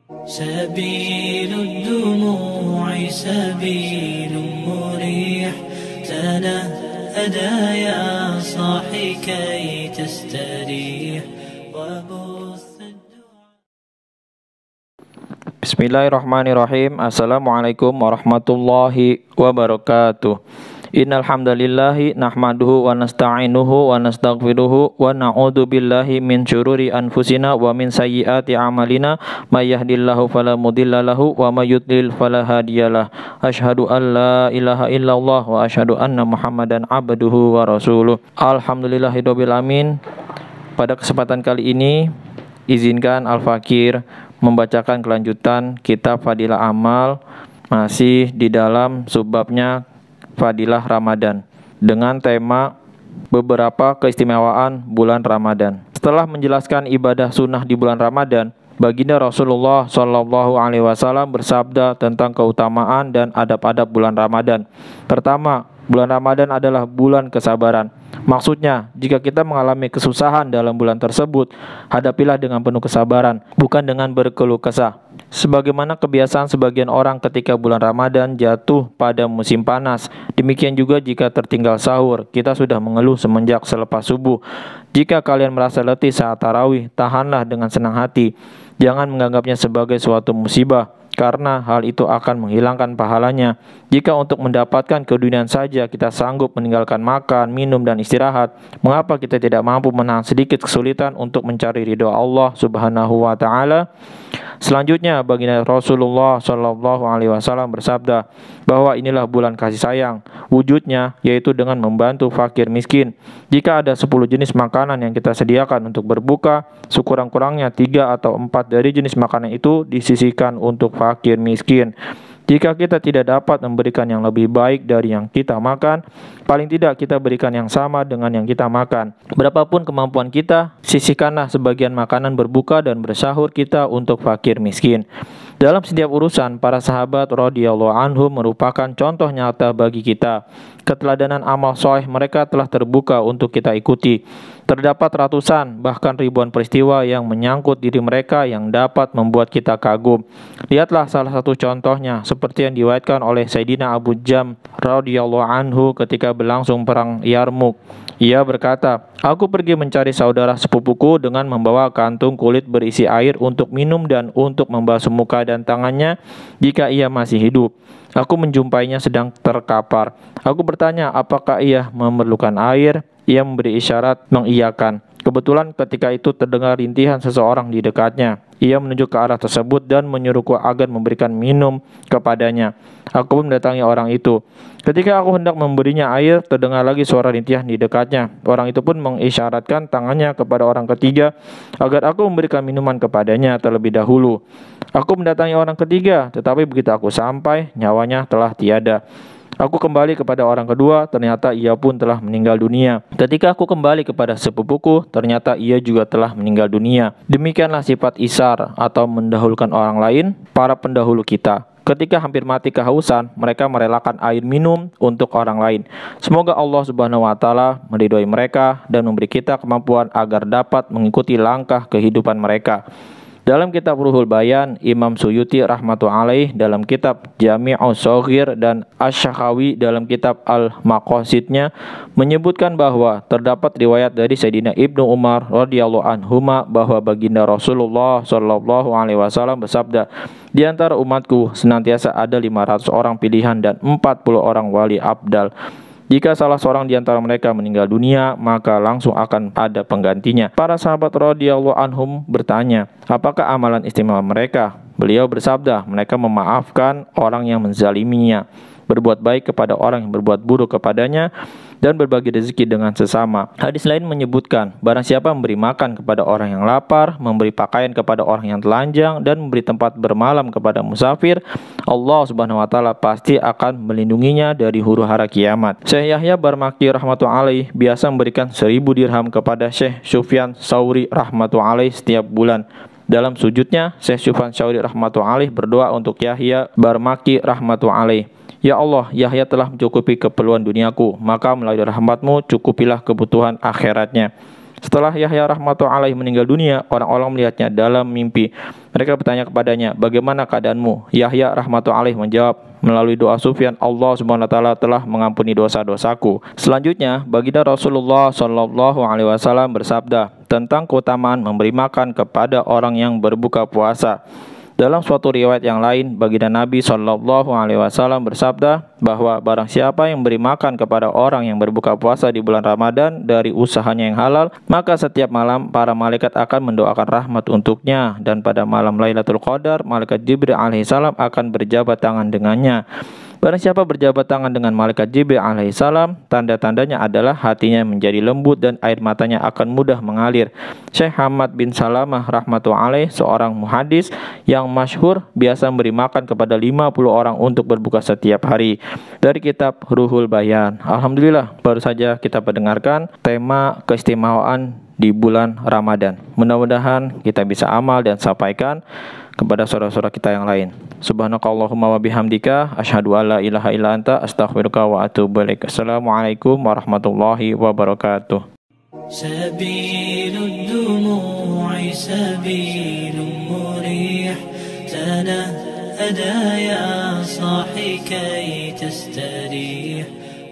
سبيل الدموع سبيل مريح تنهدى يا صاحي كي تستريح Bismillahirrahmanirrahim. Assalamualaikum warahmatullahi wabarakatuh. Innal hamdalillahi nahmaduhu wa nasta'inuhu wa nastaghfiruhu wa na'udzu billahi min syururi anfusina wa min sayyiati a'malina may yahdihillahu fala mudilla lahu wa may yudlil fala hadiyalah. Asyhadu an la ilaha illallah wa asyhadu anna Muhammadan abduhu wa rasuluh. Alhamdulillahirabbil alamin. Pada kesempatan kali ini izinkan Al-Fakir membacakan kelanjutan kitab Fadilah Amal, masih di dalam subbabnya Fadilah Ramadan dengan tema beberapa keistimewaan bulan Ramadan. Setelah menjelaskan ibadah sunnah di bulan Ramadan, baginda Rasulullah SAW bersabda tentang keutamaan dan adab-adab bulan Ramadan. Pertama, bulan Ramadan adalah bulan kesabaran. Maksudnya, jika kita mengalami kesusahan dalam bulan tersebut, hadapilah dengan penuh kesabaran, bukan dengan berkeluh kesah. Sebagaimana kebiasaan sebagian orang ketika bulan Ramadan jatuh pada musim panas, demikian juga jika tertinggal sahur, kita sudah mengeluh semenjak selepas subuh. Jika kalian merasa letih saat tarawih, tahanlah dengan senang hati. Jangan menganggapnya sebagai suatu musibah, karena hal itu akan menghilangkan pahalanya. Jika untuk mendapatkan keduniaan saja kita sanggup meninggalkan makan, minum, dan istirahat, mengapa kita tidak mampu menahan sedikit kesulitan untuk mencari ridho Allah Subhanahu wa Ta'ala? Selanjutnya, baginda Rasulullah SAW bersabda bahwa inilah bulan kasih sayang. Wujudnya yaitu dengan membantu fakir miskin. Jika ada 10 jenis makanan yang kita sediakan untuk berbuka, sekurang-kurangnya 3 atau 4 dari jenis makanan itu disisihkan untuk fakir miskin. Jika kita tidak dapat memberikan yang lebih baik dari yang kita makan, paling tidak kita berikan yang sama dengan yang kita makan. Berapapun kemampuan kita, sisihkanlah sebagian makanan berbuka dan bersahur kita untuk fakir miskin. Dalam setiap urusan, para sahabat radhiyallahu anhum merupakan contoh nyata bagi kita. Keteladanan amal soleh mereka telah terbuka untuk kita ikuti. Terdapat ratusan, bahkan ribuan peristiwa yang menyangkut diri mereka yang dapat membuat kita kagum. Lihatlah salah satu contohnya, seperti yang diriwayatkan oleh Sayyidina Abu Jam radhiyallahu anhu ketika berlangsung perang Yarmuk. Ia berkata, "Aku pergi mencari saudara sepupuku dengan membawa kantung kulit berisi air untuk minum dan untuk membasuh muka dan tangannya jika ia masih hidup. Aku menjumpainya sedang terkapar. Aku bertanya apakah ia memerlukan air. Ia memberi isyarat mengiyakan. Kebetulan ketika itu terdengar rintihan seseorang di dekatnya. Ia menunjuk ke arah tersebut dan menyuruhku agar memberikan minum kepadanya. Aku pun mendatangi orang itu. Ketika aku hendak memberinya air, terdengar lagi suara rintihan di dekatnya. Orang itu pun mengisyaratkan tangannya kepada orang ketiga agar aku memberikan minuman kepadanya terlebih dahulu. Aku mendatangi orang ketiga, tetapi begitu aku sampai, nyawanya telah tiada. Aku kembali kepada orang kedua, ternyata ia pun telah meninggal dunia. Ketika aku kembali kepada sepupuku, ternyata ia juga telah meninggal dunia. Demikianlah sifat isar atau mendahulukan orang lain, para pendahulu kita. Ketika hampir mati kehausan, mereka merelakan air minum untuk orang lain. Semoga Allah Subhanahu wa Ta'ala meridhoi mereka dan memberi kita kemampuan agar dapat mengikuti langkah kehidupan mereka. Dalam kitab Ruhul Bayan, Imam Suyuti rahmatullahi alaih dalam kitab Jami'us Shaghir dan Asy-Syakhawi dalam kitab Al-Maqasidnya menyebutkan bahwa terdapat riwayat dari Sayyidina Ibnu Umar radhiyallahu anhuma bahwa baginda Rasulullah SAW bersabda, "Di antara umatku senantiasa ada 500 orang pilihan dan 40 orang wali abdal. Jika salah seorang di antara mereka meninggal dunia, maka langsung akan ada penggantinya." Para sahabat radhiyallahu anhum bertanya, apakah amalan istimewa mereka? Beliau bersabda, mereka memaafkan orang yang menzaliminya, berbuat baik kepada orang yang berbuat buruk kepadanya, dan berbagi rezeki dengan sesama. Hadis lain menyebutkan, barang siapa memberi makan kepada orang yang lapar, memberi pakaian kepada orang yang telanjang, dan memberi tempat bermalam kepada musafir, Allah Subhanahu wa Ta'ala pasti akan melindunginya dari huru-hara kiamat. Syekh Yahya Barmaki rahmatullahi biasa memberikan 1000 dirham kepada Syekh Sufyan Tsauri rahmatullahi setiap bulan. Dalam sujudnya, Syekh Sufyan Tsauri rahmatullahi berdoa untuk Yahya Barmaki rahmatullahi. Ya Allah, Yahya telah mencukupi keperluan duniaku, maka melalui rahmat-Mu cukupilah kebutuhan akhiratnya. Setelah Yahya rahmatullahi alaihi meninggal dunia, orang-orang melihatnya dalam mimpi. Mereka bertanya kepadanya, bagaimana keadaanmu? Yahya rahmatullahi alaihi menjawab, melalui doa Sufyan, Allah subhanahu wa ta'ala telah mengampuni dosa-dosaku. Selanjutnya, baginda Rasulullah sallallahu alaihi wasallam bersabda tentang keutamaan memberi makan kepada orang yang berbuka puasa. Dalam suatu riwayat yang lain, baginda Nabi Shallallahu Alaihi Wasallam bersabda bahwa barang siapa yang beri makan kepada orang yang berbuka puasa di bulan Ramadan dari usahanya yang halal, maka setiap malam para malaikat akan mendoakan rahmat untuknya, dan pada malam Lailatul Qadar, malaikat Jibril alaihissalam akan berjabat tangan dengannya. Barang siapa berjabat tangan dengan malaikat Jibril alaihissalam, tanda-tandanya adalah hatinya menjadi lembut dan air matanya akan mudah mengalir. Syekh Hamad bin Salamah rahmatullahi alaih, seorang muhadis yang masyhur, biasa memberi makan kepada 50 orang untuk berbuka setiap hari. Dari kitab Ruhul Bayan. Alhamdulillah, baru saja kita mendengarkan tema keistimewaan di bulan Ramadan. Mudah-mudahan kita bisa amal dan sampaikan kepada saudara-saudara kita yang lain. Subhanakallahumma wa bihamdika asyhadu alla ilaha illa anta astaghfiruka wa atubu ilaik. Assalamualaikum warahmatullahi wabarakatuh. سبيل الدموع سبيل مريح تنهدى يا صاحي كي تستريح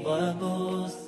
وبث